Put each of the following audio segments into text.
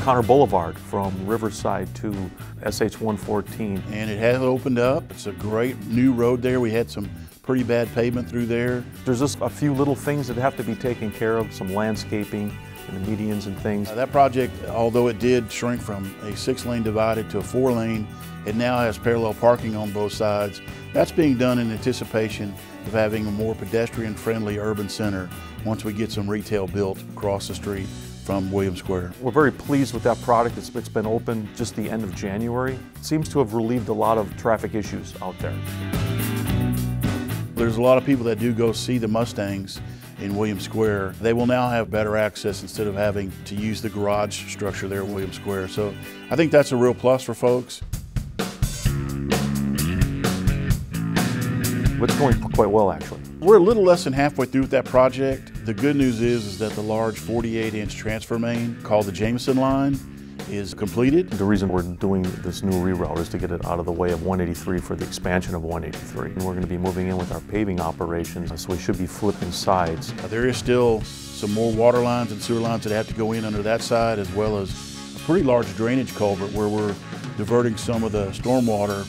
O'Connor Boulevard from Riverside to SH 114. And it has opened up. It's a great new road there. We had some pretty bad pavement through there. There's just a few little things that have to be taken care of, some landscaping and the medians and things. That project, although it did shrink from a 6-lane divided to a 4-lane, it now has parallel parking on both sides. That's being done in anticipation of having a more pedestrian-friendly urban center once we get some retail built across the street from William Square. We're very pleased with that product. It's been open just the end of January. It seems to have relieved a lot of traffic issues out there. There's a lot of people that do go see the Mustangs in William Square. They will now have better access instead of having to use the garage structure there at William Square. So I think that's a real plus for folks. It's going quite well, actually. We're a little less than halfway through with that project. The good news is that the large 48-inch transfer main called the Jameson line is completed. The reason we're doing this new reroute is to get it out of the way of 183 for the expansion of 183. And we're going to be moving in with our paving operations, so we should be flipping sides. There is still some more water lines and sewer lines that have to go in under that side, as well as a pretty large drainage culvert where we're diverting some of the stormwater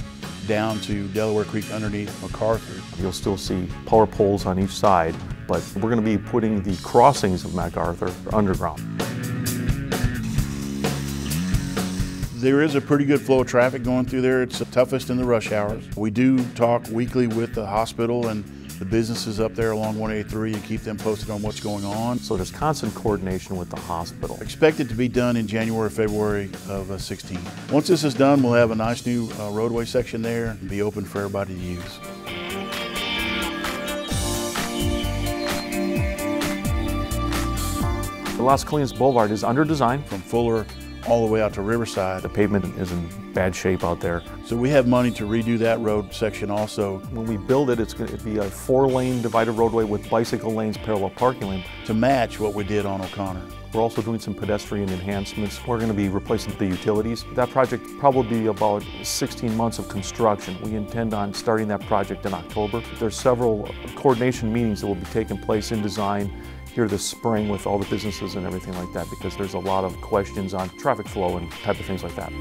down to Delaware Creek underneath MacArthur. You'll still see power poles on each side, but we're going to be putting the crossings of MacArthur underground. There is a pretty good flow of traffic going through there. It's the toughest in the rush hours. We do talk weekly with the hospital and the businesses up there along 183 and keep them posted on what's going on. So there's constant coordination with the hospital. Expect it to be done in January, February of 16. Once this is done, we'll have a nice new roadway section there and be open for everybody to use. The Las Colinas Boulevard is under design. From Fuller all the way out to Riverside. The pavement is in bad shape out there. So we have money to redo that road section also. When we build it, it's going to be a 4-lane divided roadway with bicycle lanes, parallel parking lane. To match what we did on O'Connor. We're also doing some pedestrian enhancements. We're going to be replacing the utilities. That project probably be about 16 months of construction. We intend on starting that project in October. There's several coordination meetings that will be taking place in design here this spring with all the businesses and everything like that, because there's a lot of questions on traffic flow and type of things like that.